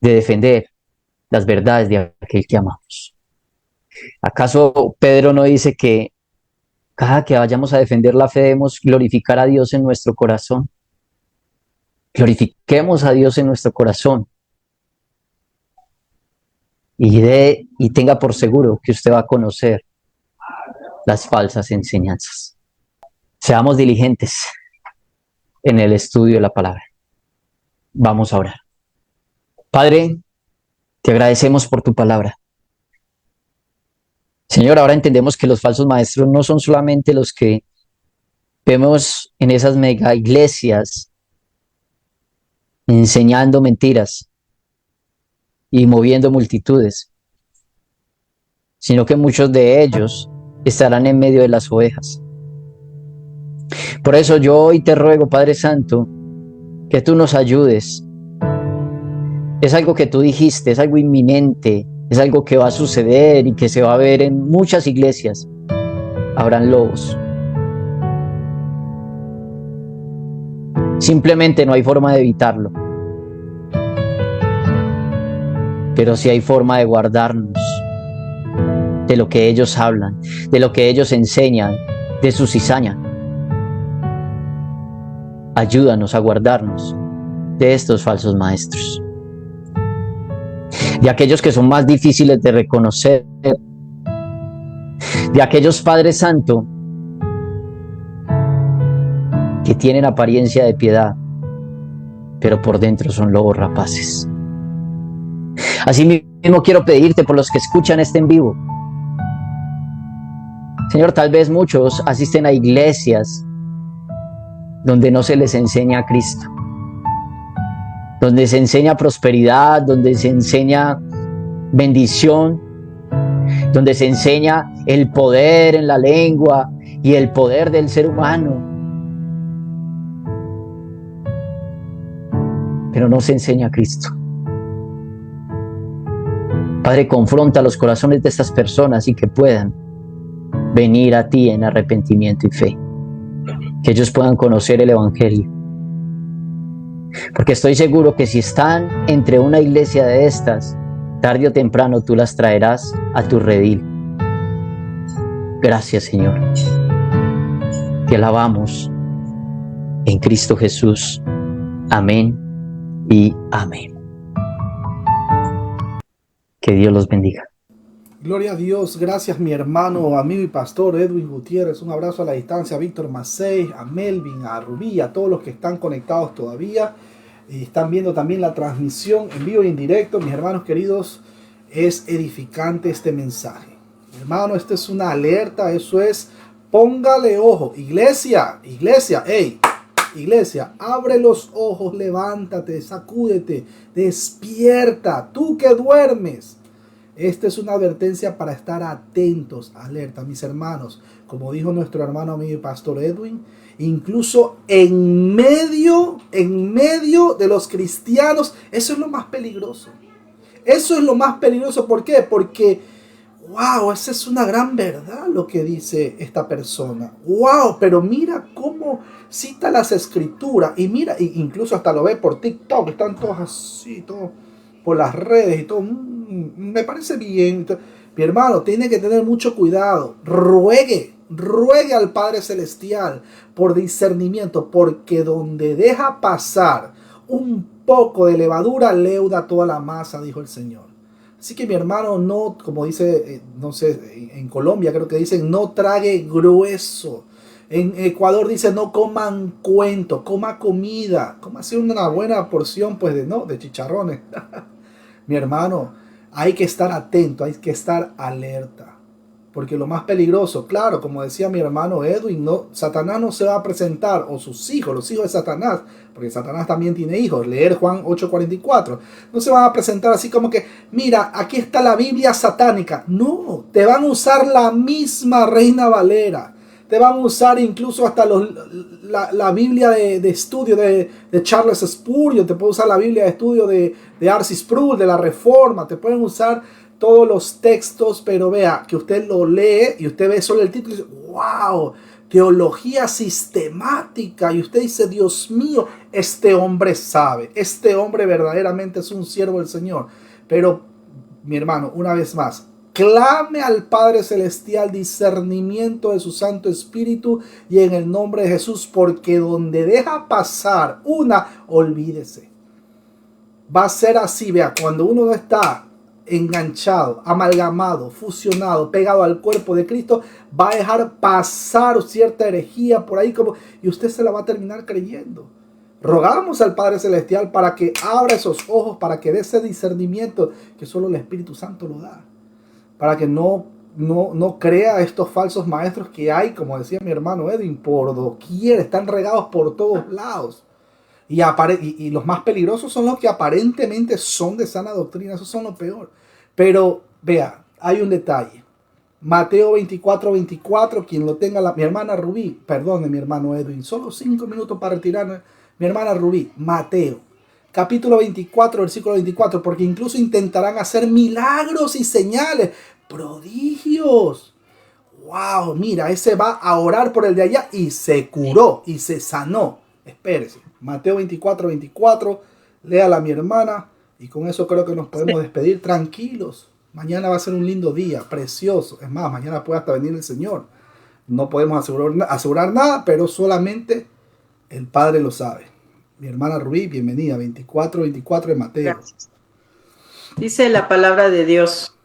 de defender las verdades de aquel que amamos. ¿Acaso Pedro no dice que cada que vayamos a defender la fe debemos glorificar a Dios en nuestro corazón? Glorifiquemos a Dios en nuestro corazón y tenga por seguro que usted va a conocer las falsas enseñanzas. Seamos diligentes en el estudio de la palabra. Vamos a orar. Padre, te agradecemos por tu palabra. Señor, ahora entendemos que los falsos maestros no son solamente los que vemos en esas mega iglesias enseñando mentiras y moviendo multitudes, sino que muchos de ellos estarán en medio de las ovejas. Por eso yo hoy te ruego, Padre Santo, que tú nos ayudes. Es algo que tú dijiste, es algo inminente, es algo que va a suceder y que se va a ver en muchas iglesias. Habrán lobos. Simplemente no hay forma de evitarlo. Pero sí hay forma de guardarnos de lo que ellos hablan, de lo que ellos enseñan, de su cizaña. Ayúdanos a guardarnos de estos falsos maestros, de aquellos que son más difíciles de reconocer, de aquellos, Padre Santo, que tienen apariencia de piedad, pero por dentro son lobos rapaces. Así mismo quiero pedirte por los que escuchan este en vivo. Señor, tal vez muchos asisten a iglesias donde no se les enseña a Cristo, donde se enseña prosperidad, donde se enseña bendición, donde se enseña el poder en la lengua y el poder del ser humano, pero no se enseña a Cristo. Padre, confronta los corazones de estas personas y que puedan venir a ti en arrepentimiento y fe, que ellos puedan conocer el Evangelio. Porque estoy seguro que si están entre una iglesia de estas, tarde o temprano tú las traerás a tu redil. Gracias, Señor. Te alabamos en Cristo Jesús. Amén y amén. Que Dios los bendiga. Gloria a Dios, gracias mi hermano, amigo y pastor Edwin Gutiérrez. Un abrazo a la distancia a Víctor Macei, a Melvin, a Rubí, a todos los que están conectados todavía y están viendo también la transmisión en vivo y en directo. Mis hermanos queridos, es edificante este mensaje. Hermano, esta es una alerta, eso es, póngale ojo. Iglesia, hey, iglesia, abre los ojos, levántate, sacúdete, despierta, tú que duermes. Esta es una advertencia para estar atentos, alerta, mis hermanos. Como dijo nuestro hermano amigo y pastor Edwin, incluso en medio de los cristianos, eso es lo más peligroso. Eso es lo más peligroso. ¿Por qué? Porque, wow, esa es una gran verdad lo que dice esta persona. Wow, pero mira cómo cita las escrituras. Y mira, incluso hasta lo ve por TikTok, están todos así, todos por las redes y todo. Me parece bien. Mi hermano, tiene que tener mucho cuidado. Ruegue al Padre Celestial por discernimiento, porque donde deja pasar un poco de levadura, leuda toda la masa, dijo el Señor. Así que mi hermano, no, como dice, no sé, en Colombia creo que dicen, no trague grueso. En Ecuador dice, no coman cuento, coma comida, coma así una buena porción pues de chicharrones. Mi hermano, hay que estar atento, hay que estar alerta. Porque lo más peligroso, claro, como decía mi hermano Edwin, no, Satanás no se va a presentar, o sus hijos, los hijos de Satanás, porque Satanás también tiene hijos, leer Juan 8:44, no se van a presentar así como que, mira, aquí está la Biblia satánica. No, te van a usar la misma Reina Valera, te van a usar incluso hasta la Biblia de estudio de Charles Spurgeon, te puede usar la Biblia de estudio de R.C. Sproul, de la Reforma, te pueden usar todos los textos, pero vea que usted lo lee y usted ve solo el título y dice, wow, teología sistemática, y usted dice, Dios mío, este hombre sabe, este hombre verdaderamente es un siervo del Señor. Pero mi hermano, una vez más, clame al Padre Celestial discernimiento de su Santo Espíritu y en el nombre de Jesús, porque donde deja pasar una, olvídese. Va a ser así, vea, cuando uno no está enganchado, amalgamado, fusionado, pegado al cuerpo de Cristo, va a dejar pasar cierta herejía por ahí como, y usted se la va a terminar creyendo. Rogamos al Padre Celestial para que abra esos ojos, para que dé ese discernimiento que solo el Espíritu Santo lo da, para que no crea estos falsos maestros que hay, como decía mi hermano Edwin, por doquier, están regados por todos lados. Y los más peligrosos son los que aparentemente son de sana doctrina, esos son lo peor. Pero vea, hay un detalle. Mateo 24:24, quien lo tenga, mi hermana Rubí, perdone mi hermano Edwin, solo 5 minutos para retirarme. Mi hermana Rubí, Mateo, capítulo 24, versículo 24, porque incluso intentarán hacer milagros y señales, prodigios. Wow, mira, ese va a orar por el de allá y se curó y se sanó. Espérese. Mateo 24:24, léala mi hermana, y con eso creo que nos podemos despedir tranquilos. Mañana va a ser un lindo día, precioso. Es más, mañana puede hasta venir el Señor. No podemos asegurar nada, pero solamente el Padre lo sabe. Mi hermana Rubí, bienvenida, 24:24 de Mateo. Gracias. Dice la palabra de Dios,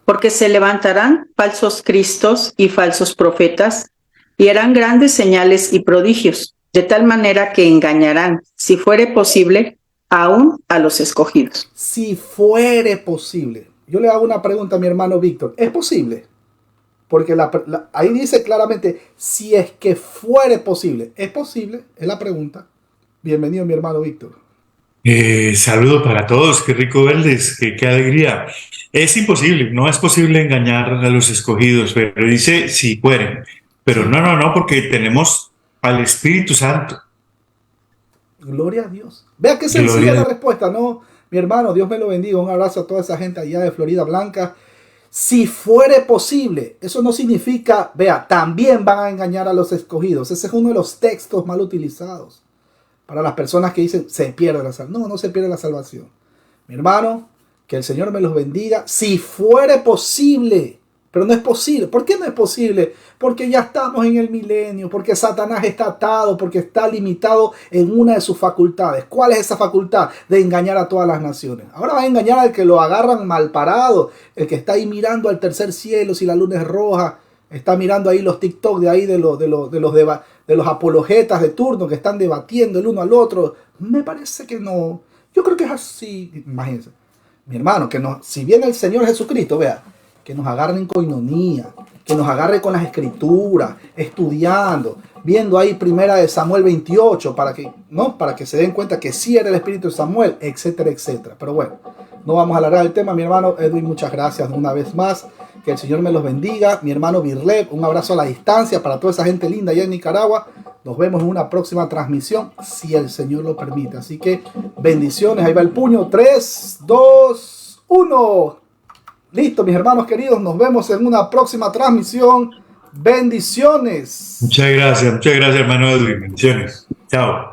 porque se levantarán falsos cristos y falsos profetas, y harán grandes señales y prodigios, de tal manera que engañarán, si fuere posible, aún a los escogidos. Si fuere posible. Yo le hago una pregunta a mi hermano Víctor. ¿Es posible? Porque ahí dice claramente, si es que fuere posible. ¿Es posible? Es la pregunta. Bienvenido, mi hermano Víctor. Saludo para todos. Qué rico verles. Qué alegría. Es imposible. No es posible engañar a los escogidos, pero dice si fueren. Pero no, porque tenemos al Espíritu Santo. Gloria a Dios. Vea qué sencilla la respuesta, ¿no? Mi hermano, Dios me lo bendiga. Un abrazo a toda esa gente allá de Florida Blanca. Si fuere posible, eso no significa, vea, también van a engañar a los escogidos. Ese es uno de los textos mal utilizados para las personas que dicen se pierde la salvación. No se pierde la salvación. Mi hermano, que el Señor me los bendiga. Si fuere posible. Pero no es posible. ¿Por qué no es posible? Porque ya estamos en el milenio, porque Satanás está atado, porque está limitado en una de sus facultades. ¿Cuál es esa facultad? De engañar a todas las naciones. Ahora va a engañar al que lo agarran mal parado, el que está ahí mirando al tercer cielo si la luna es roja, está mirando ahí los TikTok de ahí de los apologetas de turno que están debatiendo el uno al otro. Me parece que no. Yo creo que es así. Imagínense. Mi hermano, que no, si viene el Señor Jesucristo, vea, que nos agarren en coinonía, que nos agarre con las escrituras, estudiando, viendo ahí primera de Samuel 28, para que se den cuenta que sí era el espíritu de Samuel, etcétera, etcétera. Pero bueno, no vamos a alargar el tema, mi hermano Edwin, muchas gracias una vez más, que el Señor me los bendiga. Mi hermano Birlev, un abrazo a la distancia para toda esa gente linda allá en Nicaragua. Nos vemos en una próxima transmisión, si el Señor lo permite. Así que bendiciones, ahí va el puño, 3, 2, 1. Listo, mis hermanos queridos, nos vemos en una próxima transmisión. Bendiciones. Muchas gracias, hermano Edwin. Bendiciones. Chao.